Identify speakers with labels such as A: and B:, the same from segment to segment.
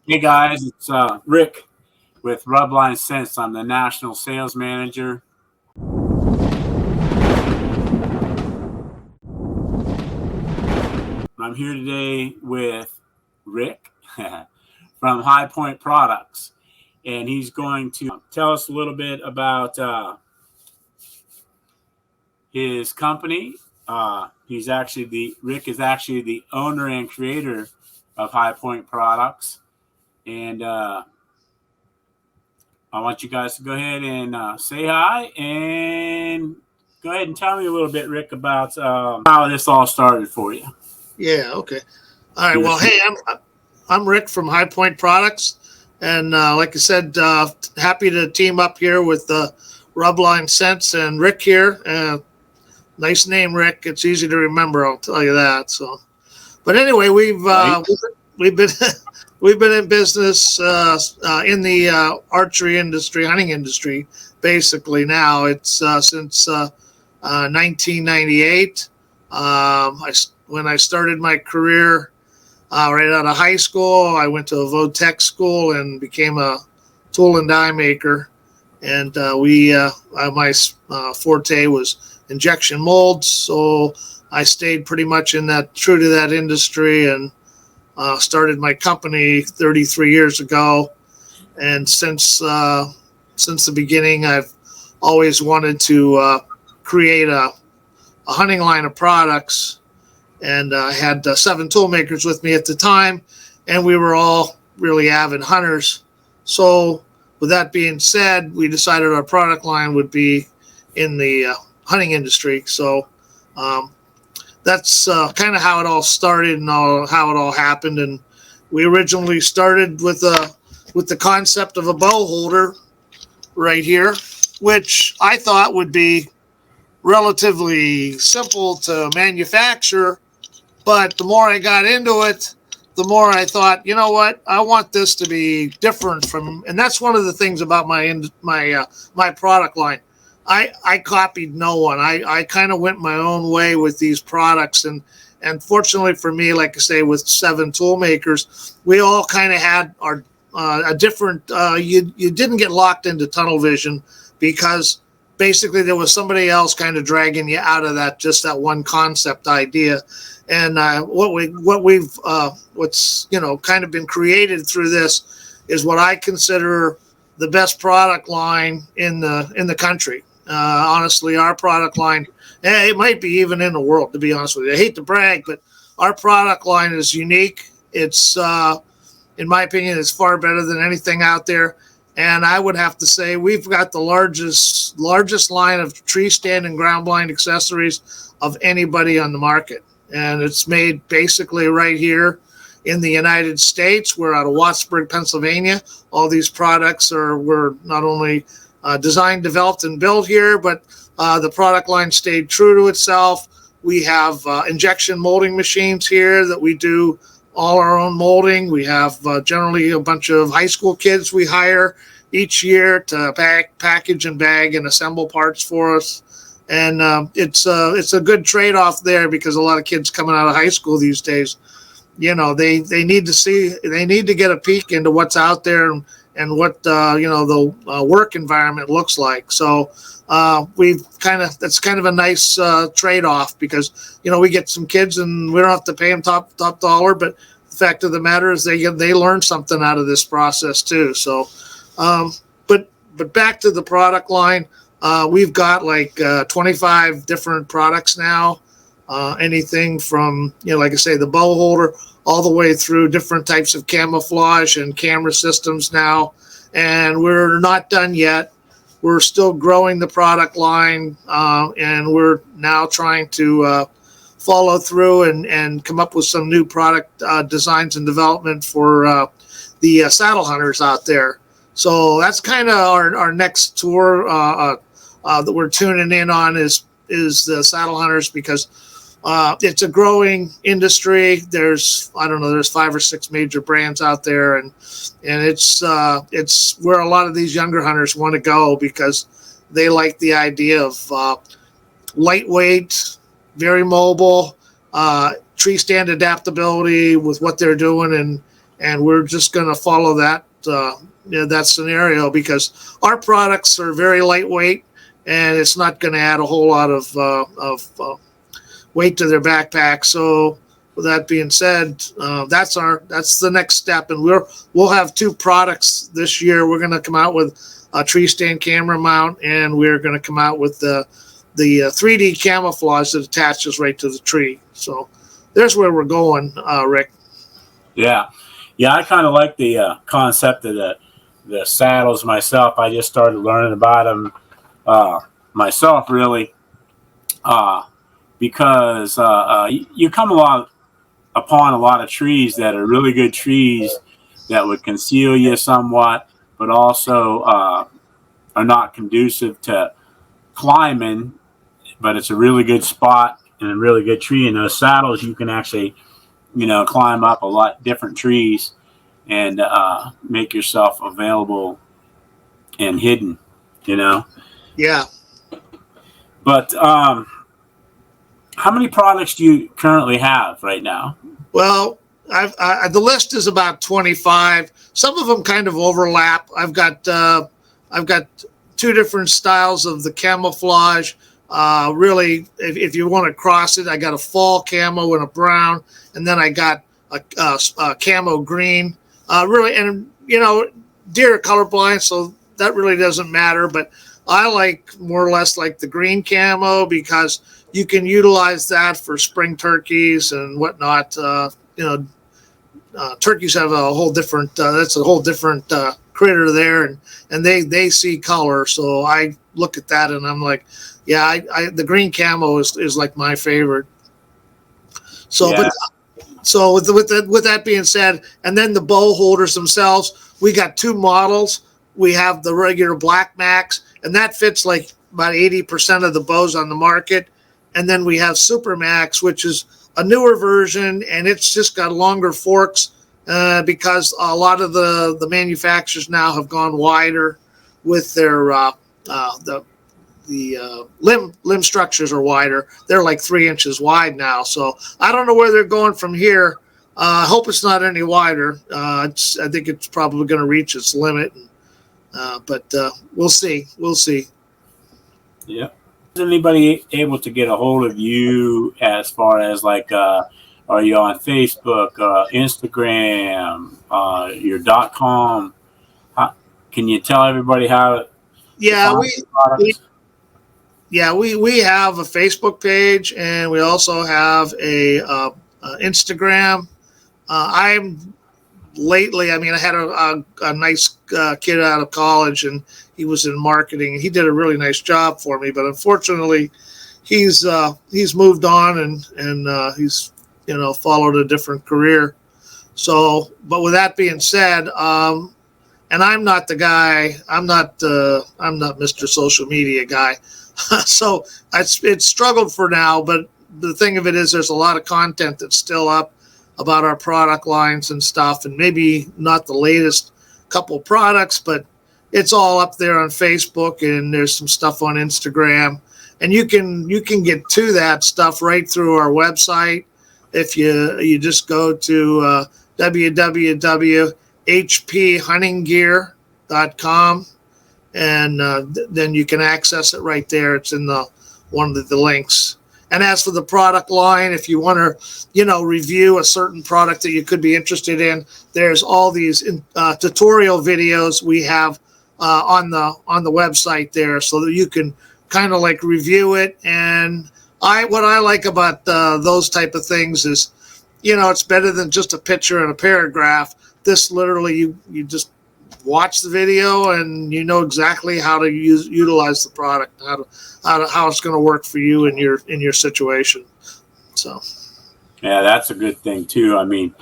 A: Hey guys, it's Rick with Rubline Sense. I'm the national sales manager. I'm here today with Rick from High Point Products, and he's going to tell us a little bit about his company. Rick is actually the owner and creator of High Point Products, and I want you guys to go ahead and say hi and go ahead and tell me a little bit, Rick, about how this all started for you.
B: Yeah. Okay. All right.
A: Your
B: Well,
A: story.
B: hey, I'm Rick from High Point Products, and like I said, happy to team up here with Rubline Sense and Rick here. Nice name, Rick. It's easy to remember. I'll tell you that. So, but anyway,
A: Right?
B: we've been we've been in business in the archery industry, hunting industry, basically. Now it's since 1998. When I started my career right out of high school, I went to a Votech school and became a tool and die maker. And my forte was injection molds, so I stayed pretty much in that, true to that industry, and started my company 33 years ago. And since the beginning, I've always wanted to create a hunting line of products, and I had 7 tool makers with me at the time, and we were all really avid hunters. So, with that being said, we decided our product line would be in the hunting industry. So, um, that's kind of how it all started and how it all happened. And we originally started with the concept of a bow holder right here, which I thought would be relatively simple to manufacture. But the more I got into it, the more I thought, you know what, I want this to be different from, and that's one of the things about my product line. I copied no one. I kind of went my own way with these products, and fortunately for me, like I say, with 7 tool makers, we all kind of had our a different. You didn't get locked into tunnel vision because basically there was somebody else kind of dragging you out of that one concept idea. And what's kind of been created through this is what I consider the best product line in the country. Honestly, our product line, it might be even in the world, to be honest with you. I hate to brag, but our product line is unique. It's in my opinion, it's far better than anything out there. And I would have to say we've got the largest line of tree stand and ground blind accessories of anybody on the market. And it's made basically right here in the United States. We're out of Wattsburg, Pennsylvania. All these products were not only designed, developed, and built here, but the product line stayed true to itself. We have injection molding machines here that we do all our own molding. We have generally a bunch of high school kids we hire each year to package and bag and assemble parts for us. And it's a good trade-off there because a lot of kids coming out of high school these days, they need to get a peek into what's out there and what the work environment looks like. So that's kind of a nice trade-off because we get some kids and we don't have to pay them top dollar, but the fact of the matter is they learn something out of this process too. So, but back to the product line. We've got like 25 different products now. Anything from, like I say, the bow holder, all the way through different types of camouflage and camera systems now. And we're not done yet. We're still growing the product line, and we're now trying to follow through and come up with some new product designs and development for the saddle hunters out there. So that's kind of our next tour that we're tuning in on is the saddle hunters, because it's a growing industry. There's 5 or 6 major brands out there, and it's where a lot of these younger hunters want to go because they like the idea of lightweight, very mobile, tree stand adaptability with what they're doing, and we're just going to follow that that scenario, because our products are very lightweight, and it's not going to add a whole lot of weight to their backpack. So with that being said, that's the next step, and we'll have 2 products this year. We're going to come out with a tree stand camera mount, and we're going to come out with the 3D camouflage that attaches right to the tree. So there's where we're going, Rick.
A: Yeah, I kind of like the concept of the saddles myself. I just started learning about them myself, really, because you come upon a lot of trees that are really good trees that would conceal you somewhat, but also are not conducive to climbing. But it's a really good spot and a really good tree. And those saddles, you can actually, climb up a lot different trees and make yourself available and hidden,
B: Yeah.
A: But how many products do you currently have right now?
B: Well, the list is about 25. Some of them kind of overlap. I've got 2 different styles of the camouflage. Really, if you want to cross it, I got a fall camo and a brown, and then I got a camo green. Really, and deer are colorblind, so that really doesn't matter. But I like more or less like the green camo, because you can utilize that for spring turkeys and whatnot. Turkeys have a whole different. That's a whole different critter there, and they see color. So I look at that and I'm like, yeah, the green camo is like my favorite. So,
A: Yeah.
B: So with that being said, and then the bow holders themselves, we got 2 models. We have the regular Black Max, and that fits like about 80% of the bows on the market. And then we have Super Max, which is a newer version, and it's just got longer forks because a lot of the manufacturers now have gone wider with their the limb structures are wider. They're like 3 inches wide now. So I don't know where they're going from here. I hope it's not any wider. I think it's probably going to reach its limit, but we'll see. We'll see.
A: Yeah. Is anybody able to get a hold of you as far as like, are you on Facebook, Instagram, your .com? Can you tell everybody how?
B: Yeah, we have a Facebook page, and we also have a Instagram. I'm lately, I mean, I had a nice kid out of college, and he was in marketing. He did a really nice job for me, but unfortunately, he's moved on and he's followed a different career. So, but with that being said, and I'm not the guy. I'm not Mr. Social Media guy. So it's struggled for now. But the thing of it is, there's a lot of content that's still up about our product lines and stuff, and maybe not the latest couple products, but it's all up there on Facebook, and there's some stuff on Instagram, and you can get to that stuff right through our website if you just go to www.hphuntinggear.com, and then you can access it right there. It's in one of the links. And as for the product line, if you want to, review a certain product that you could be interested in, there's all these tutorial videos we have on the website there, so that you can kind of like review it. And what I like about those type of things is, it's better than just a picture and a paragraph. This literally, you just watch the video and you know exactly how to utilize the product, how it's going to work for you in your situation. So, yeah,
A: that's a good thing too. I mean,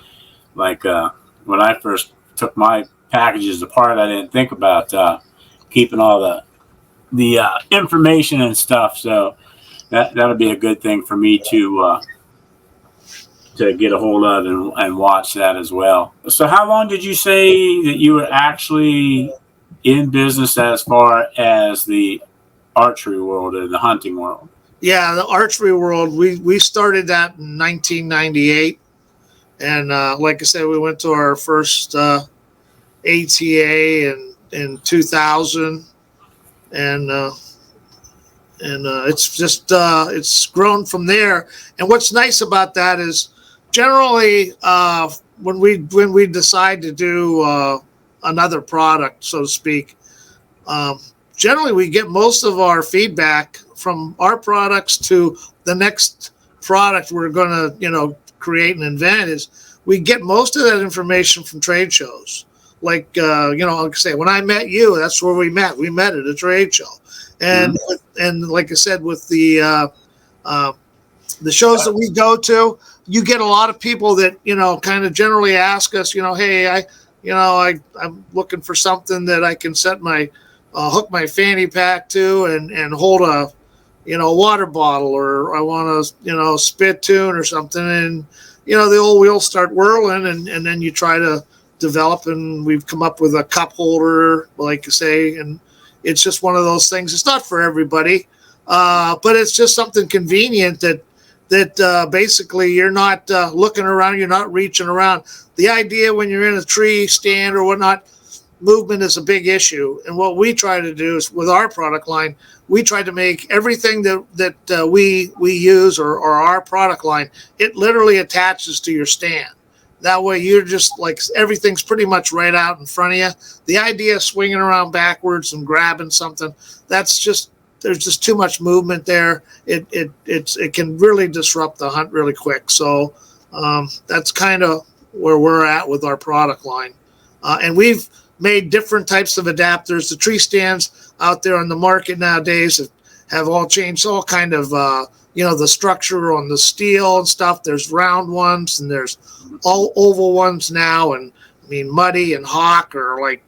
A: like when I first took my packages apart, I didn't think about keeping all the information and stuff. So that'll be a good thing for me to get a hold of and watch that as well. So how long did you say that you were actually in business as far as the archery world or the hunting world?
B: Yeah, the archery world, we started that in 1998. And like I said, we went to our first ATA in 2000, and it's just it's grown from there. And what's nice about that is generally when we decide to do another product, so to speak, generally we get most of our feedback from our products to the next product we're going to create and invent. Is we get most of that information from trade shows. Like like I say, when I met you, that's where we met. We met at a trade show, and and like I said, with the shows that we go to, you get a lot of people that kind of generally ask us, hey, I'm looking for something that I can set my hook my fanny pack to and hold a water bottle, or I want to spittoon or something, and the old wheels start whirling, and then you try to develop, and we've come up with a cup holder, like I say, and it's just one of those things. It's not for everybody, but it's just something convenient that basically you're not looking around, you're not reaching around. The idea when you're in a tree stand or whatnot, movement is a big issue. And what we try to do is with our product line, we try to make everything that we use or our product line, it literally attaches to your stand. That way you're just like everything's pretty much right out in front of you. The idea of swinging around backwards and grabbing something, there's just too much movement there. It can really disrupt the hunt really quick. So that's kind of where we're at with our product line. And we've made different types of adapters. The tree stands out there on the market nowadays have all changed, all kind of the structure on the steel and stuff. There's round ones and there's all oval ones now. And I mean, Muddy and Hawk are like,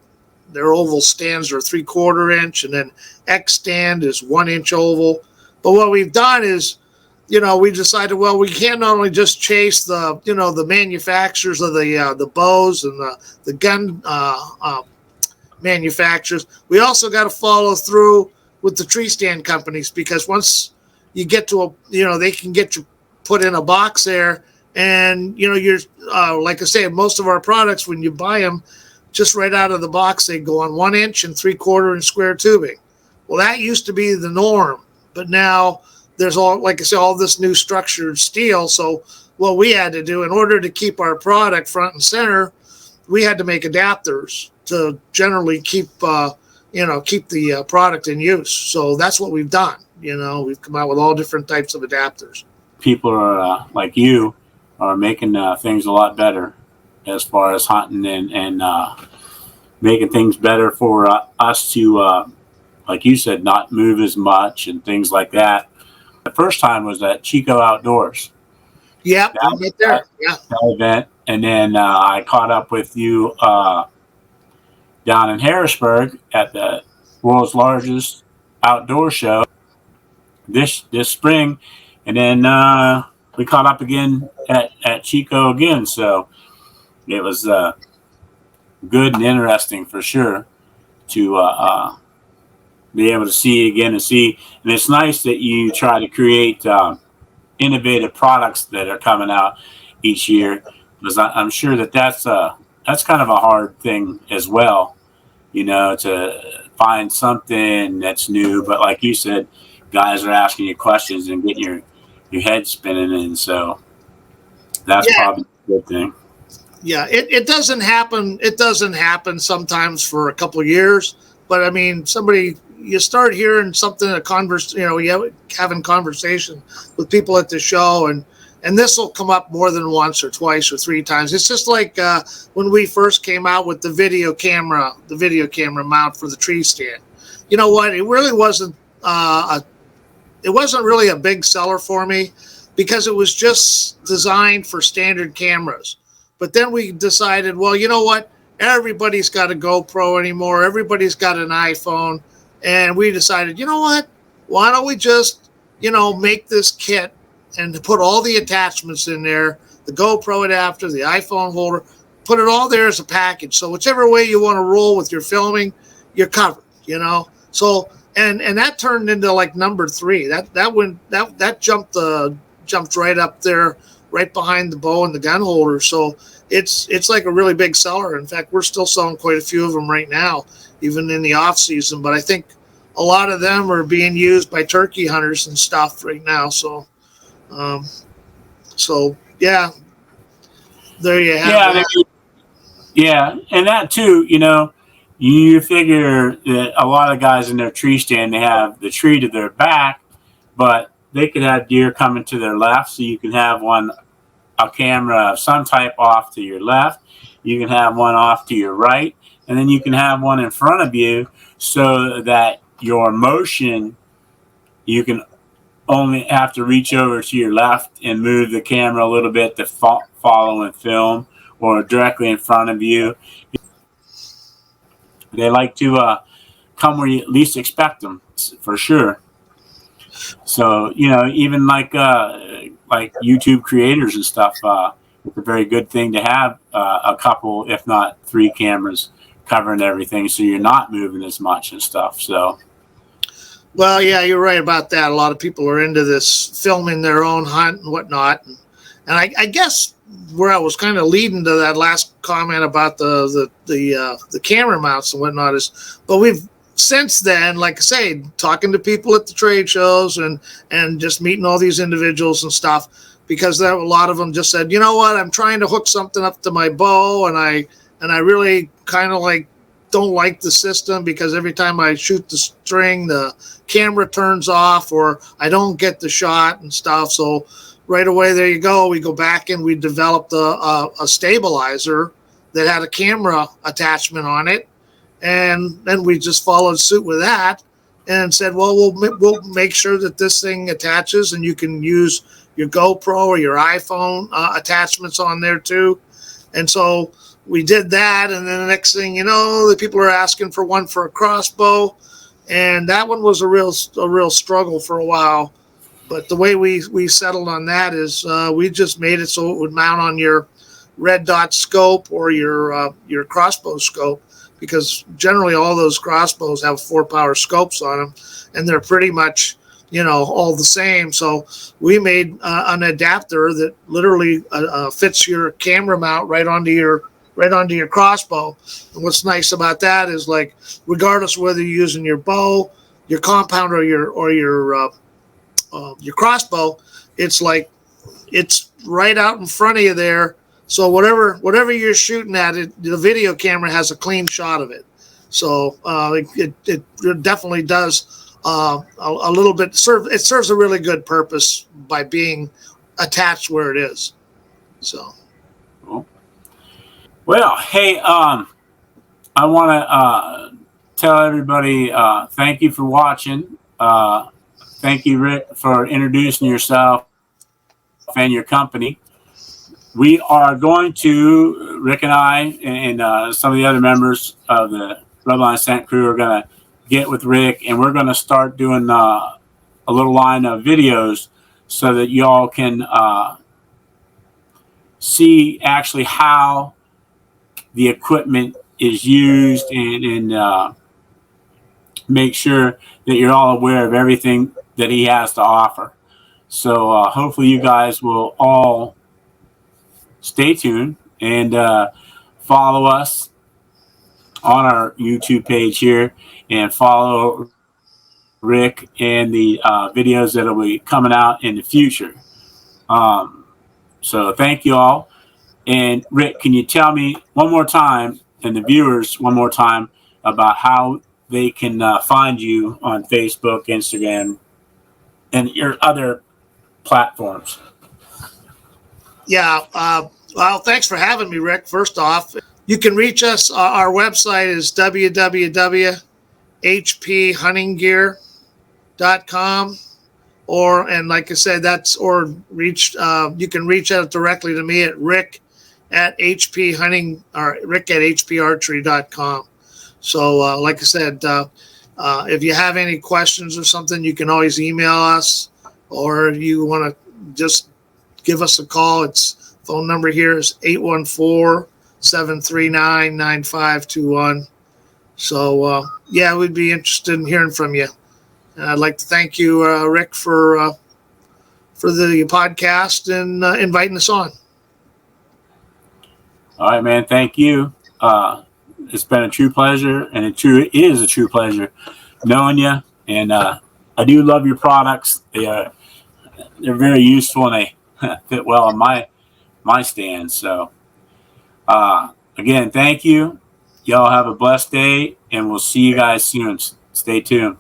B: their oval stands are 3/4 inch, and then X stand is 1 inch oval. But what we've done is, we decided, well, we can't not only just chase the manufacturers of the bows and the gun manufacturers. We also got to follow through with the tree stand companies, because once you get to they can get you put in a box there, and you're like I say, most of our products when you buy them, just right out of the box, they go on 1 inch and 3/4 inch square tubing. Well, that used to be the norm, but now there's like I said, all this new structured steel. So what we had to do in order to keep our product front and center, we had to make adapters to generally keep the product in use. So that's what we've done. We've come out with all different types of adapters.
A: People are like you are making things a lot better as far as hunting and making things better for us to, like you said, not move as much and things like that. The first time was at Chico Outdoors.
B: Yeah, right there. Yeah,
A: that event, and then I caught up with you down in Harrisburg at the world's largest outdoor show this spring, and then we caught up again at Chico again. So it was good and interesting for sure to be able to see again and see. And it's nice that you try to create innovative products that are coming out each year, because I'm sure that's kind of a hard thing as well, to find something that's new. But like you said, guys are asking you questions and getting your head spinning, and so that's probably a good thing.
B: Yeah, it doesn't happen. It doesn't happen sometimes for a couple of years, but I mean, you start hearing something, you having conversation with people at the show, and this will come up more than once or twice or three times. It's just like when we first came out with the video camera mount for the tree stand. You know what? It really wasn't really a big seller for me, because it was just designed for standard cameras. But then we decided, well, you know what? Everybody's got a GoPro anymore. Everybody's got an iPhone. And we decided, you know what? Why don't we just, make this kit and put all the attachments in there, the GoPro adapter, the iPhone holder, put it all there as a package. So whichever way you want to roll with your filming, you're covered, So, and that turned into like number 3. That jumped right up there, right behind the bow and the gun holder. So it's like a really big seller. In fact, we're still selling quite a few of them right now, even in the off season. But I think a lot of them are being used by turkey hunters and stuff right now. So, yeah, there you have
A: Yeah,
B: that.
A: yeah, and that too, you figure that a lot of guys in their tree stand, they have the tree to their back, but they could have deer coming to their left, so you can have a camera of some type off to your left, you can have one off to your right, and then you can have one in front of you, so that your motion, you can only have to reach over to your left and move the camera a little bit to follow and film, or directly in front of you. They like to come where you least expect them, for sure. So even like YouTube creators and stuff, it's a very good thing to have a couple, if not three, cameras covering everything, so you're not moving as much and stuff. So.
B: Well, yeah, you're right about that. A lot of people are into this filming their own hunt and whatnot. And I guess where I was kind of leading to that last comment about the camera mounts and whatnot is, but we've since then, like I say, talking to people at the trade shows and just meeting all these individuals and stuff, because there a lot of them just said, you know what, I'm trying to hook something up to my bow, and I really kind of don't like the system, because every time I shoot the string, the camera turns off, or I don't get the shot and stuff. So right away, there you go. We go back and we developed a stabilizer that had a camera attachment on it. And then we just followed suit with that and said, well, we'll make sure that this thing attaches, and you can use your GoPro or your iPhone attachments on there too. And so we did that, and then the next thing you know, the people are asking for one for a crossbow, and that one was a real struggle for a while. But the way we settled on that is we just made it so it would mount on your red dot scope or your crossbow scope, because generally all those crossbows have 4-power scopes on them, and they're pretty much all the same. So we made an adapter that literally fits your camera mount right onto your crossbow. And what's nice about that is, like, regardless of whether you're using your bow, your compound, or your crossbow, it's right out in front of you there. So whatever you're shooting at, the video camera has a clean shot of it. So it definitely does a little bit it serves a really good purpose by being attached where it is. So.
A: Well, hey, I want to tell everybody thank you for watching. Thank you, Rick, for introducing yourself and your company. We are going to, Rick and I and some of the other members of the Redline Scent crew are going to get with Rick, and we're going to start doing a little line of videos so that y'all can see actually how the equipment is used, and make sure that you're all aware of everything that he has to offer. So hopefully you guys will all stay tuned and follow us on our YouTube page here, and follow Rick and the videos that will be coming out in the future. So thank you all. And Rick, can you tell me one more time, and the viewers one more time, about how they can find you on Facebook, Instagram, and your other platforms?
B: Yeah. Well, thanks for having me, Rick. First off, you can reach us. Our website is www.hphuntinggear.com. And like I said, you can reach out directly to me at rick@hphunting or rick@hparchery.com. So like I said, if you have any questions or something, you can always email us, or if you want to just give us a call. Its phone number here is 814-739-9521. So yeah, we'd be interested in hearing from you. And I'd like to thank you, Rick, for the podcast and inviting us on.
A: All right, man. Thank you. It's been a true pleasure, and it is a true pleasure knowing you. And I do love your products. They're very useful, and they fit well in my stand. So, again, thank you. Y'all have a blessed day, and we'll see you guys soon. Stay tuned.